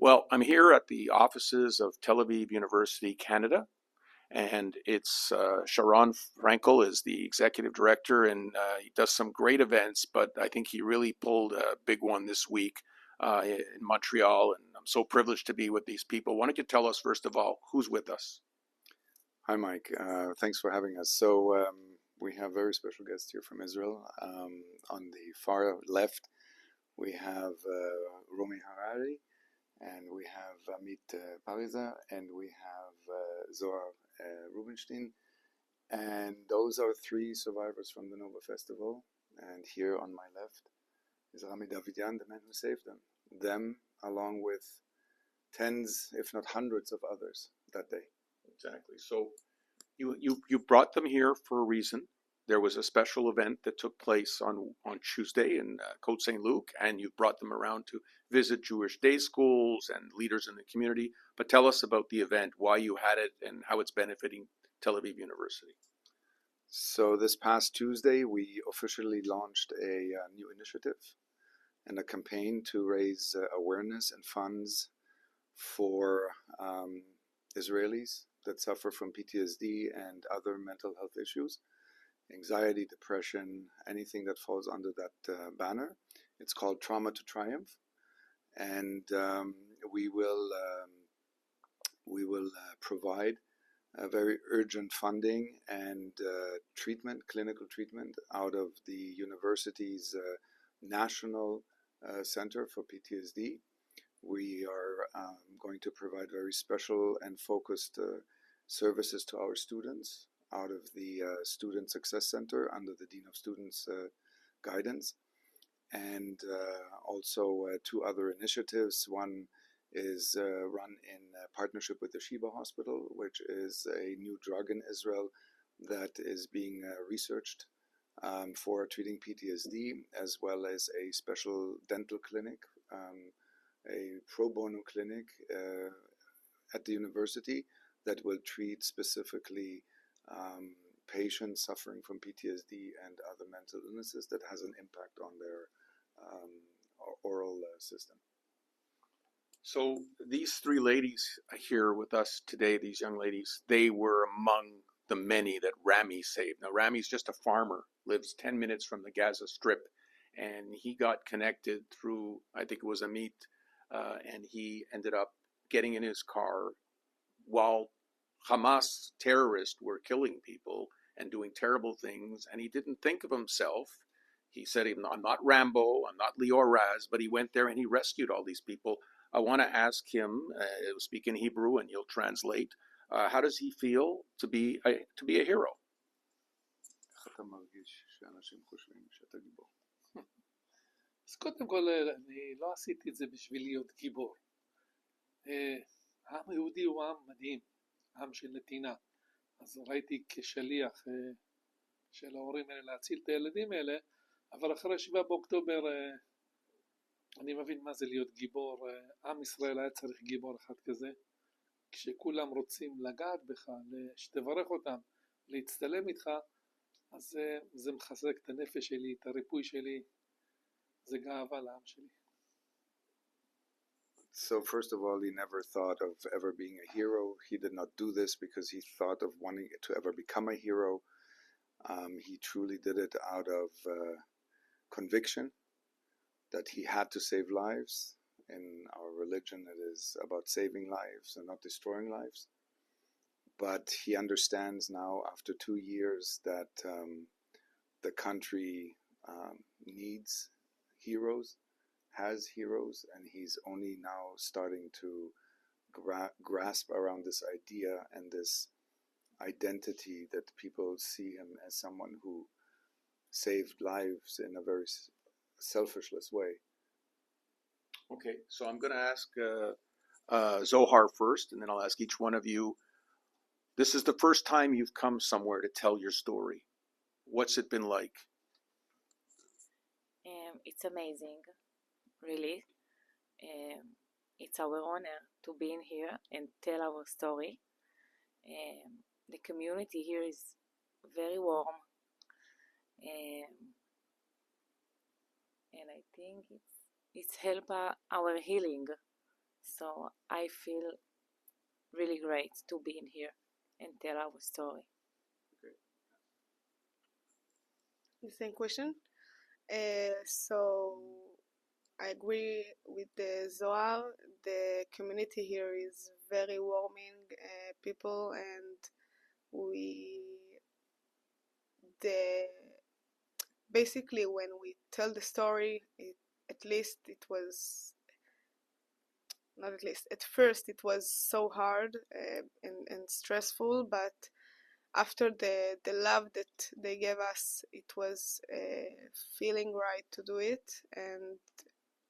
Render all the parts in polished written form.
Well, I'm here at the offices of Tel Aviv University, Canada, and it's Sharon Fraenkel is the executive director, and he does some great events. But I think he really pulled a big one this week in Montreal, and I'm so privileged to be with these people. Why don't you tell us first of all who's with us? Hi, Mike. Thanks for having us. So we have very special guests here from Israel. On the far left, we have Romi Harari, and we have Amit Parizer, and we have Zohar Rubinstein. And those are three survivors from the Nova Festival. And here on my left is Rami Davidian, the man who saved them. Them, along with tens, if not hundreds of others that day. Exactly. So you brought them here for a reason. There was a special event that took place on Tuesday in Côte Saint-Luc, and you brought them around to visit Jewish day schools and leaders in the community. But tell us about the event, why you had it, and how it's benefiting Tel Aviv University. So this past Tuesday, we officially launched a new initiative and a campaign to raise awareness and funds for Israelis that suffer from PTSD and other mental health issues, anxiety, depression, anything that falls under that banner. It's called Trauma to Triumph, and we will provide very urgent funding and clinical treatment out of the university's National Center for PTSD. We are going to provide very special and focused services to our students out of the Student Success Center under the Dean of Students guidance, and also two other initiatives. One is run in partnership with the Sheba Hospital, which is a new drug in Israel that is being researched for treating PTSD, as well as a special dental clinic, a pro bono clinic at the university that will treat specifically patients suffering from PTSD and other mental illnesses that has an impact on their oral system. So these three ladies here with us today, these young ladies, they were among the many that Rami saved. Now, Rami's just a farmer, lives 10 minutes from the Gaza Strip, and he got connected through, I think it was Amit, and he ended up getting in his car while Hamas terrorists were killing people and doing terrible things, and he didn't think of himself. He said, I'm not Rambo, I'm not Lior Raz, but he went there and he rescued all these people. I want to ask him, speak in Hebrew and he'll translate, how does he feel to be a hero? אז קודם כל, אני לא עשיתי את זה בשביל להיות גיבור. העם היהודי הוא עם מדהים, עם של נתינה. אז ראיתי כשליח של ההורים האלה להציל את הילדים האלה, אבל אחרי 7 באוקטובר אני מבין מה זה להיות גיבור. עם ישראל היה צריך גיבור אחד כזה, כשכולם רוצים לגעת בך, שתברך אותם, להצטלם איתך, אז זה מחזק את הנפש שלי, את הריפוי שלי, זה גאווה לעם שלי. So first of all, he never thought of ever being a hero. He did not do this because he thought of wanting to ever become a hero. He truly did it out of conviction that he had to save lives. In our religion, it is about saving lives and not destroying lives. But he understands now, after 2 years, that the country needs heroes, has heroes, and he's only now starting to grasp around this idea and this identity that people see him as someone who saved lives in a very selfishless way. Okay, so I'm going to ask Zohar first, and then I'll ask each one of you. This is the first time you've come somewhere to tell your story. What's it been like? It's amazing, really. It's our honor to be in here and tell our story. The community here is very warm, and I think it's helped our healing So I feel really great to be in here and tell our story. The same question. So I agree with the Zohar. The community here is very warming people, and basically when we tell the story, at first it was so hard and stressful, but after the love that they gave us, it was feeling right to do it, and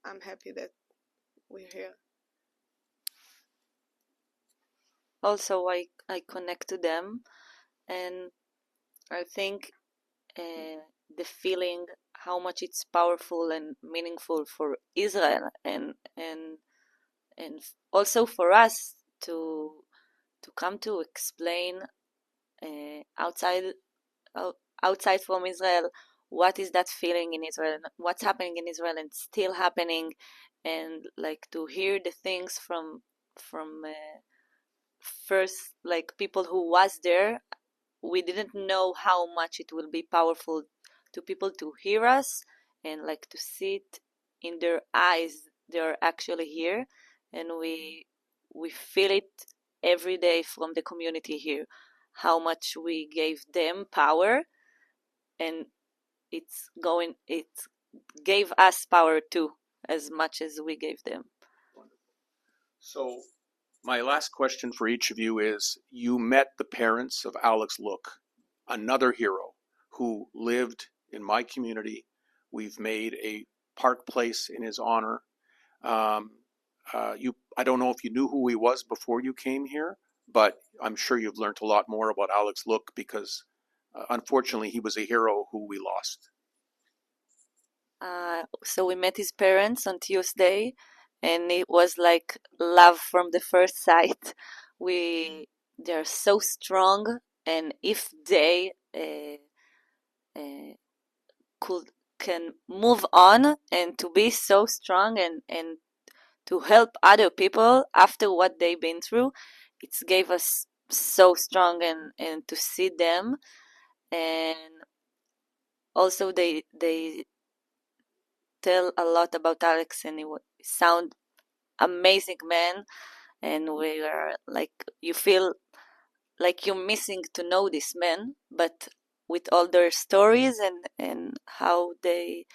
I'm happy that we're here. Also, I connect to them, and I think the feeling how much it's powerful and meaningful for Israel, and also for us to come to explain outside from Israel what is that feeling in Israel, what's happening in Israel and still happening, and like to hear the things from first like people who was there. We didn't know how much it will be powerful to people to hear us and like to see it in their eyes. They're actually here, and we feel it every day from the community here, how much we gave them power, and it gave us power too, as much as we gave them. So my last question for each of you is, you met the parents of Alex Look, another hero who lived in my community. We've made a park place in his honor. I don't know if you knew who he was before you came here, but I'm sure you've learned a lot more about Alex Look because unfortunately he was a hero who we lost. So we met his parents on Tuesday, and it was like love from the first sight. They're so strong, and if they can move on and to be so strong and to help other people after what they've been through, it gave us so strong, and to see them, and also they tell a lot about Alex, and he sound amazing man, and we are like, you feel like you're missing to know this man, but with all their stories and how they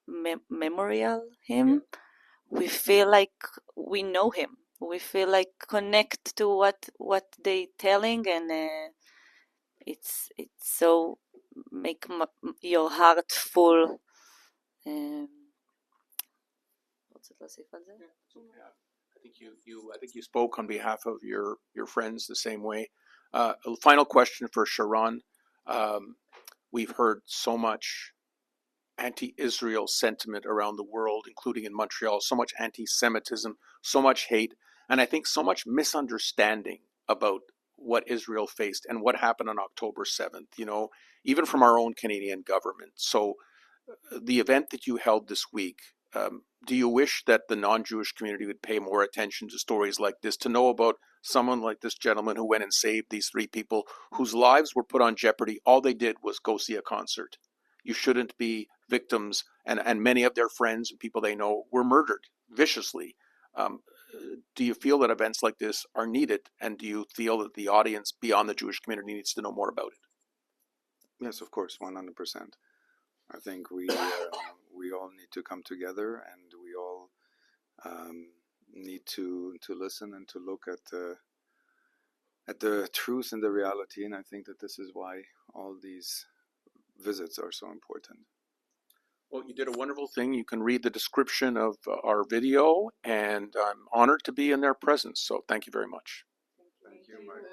memorial him, we feel like we know him. We feel like connect to what they telling, and it's so make your heart full. רוצה להוסיף על זה? I think you spoke on behalf of your friends the same way. A final question for Sharon. We've heard so much anti-Israel sentiment around the world, including in Montreal, so much anti-Semitism, so much hate, and I think so much misunderstanding about what Israel faced and what happened on October 7th, even from our own Canadian government. So the event that you held this week, do you wish that the non-Jewish community would pay more attention to stories like this, to know about someone like this gentleman who went and saved these three people whose lives were put on jeopardy? All they did was go see a concert. You shouldn't be victims, and many of their friends and people they know were murdered viciously. Do you feel that events like this are needed, and do you feel that the audience beyond the Jewish community needs to know more about it? Yes, of course, 100%. I think we all need to come together, and we all need to listen and to look at the truth and the reality. And I think that this is why all these visits are so important. Well, you did a wonderful thing. You can read the description of our video, and I'm honored to be in their presence. So thank you very much. Thank you, Mike.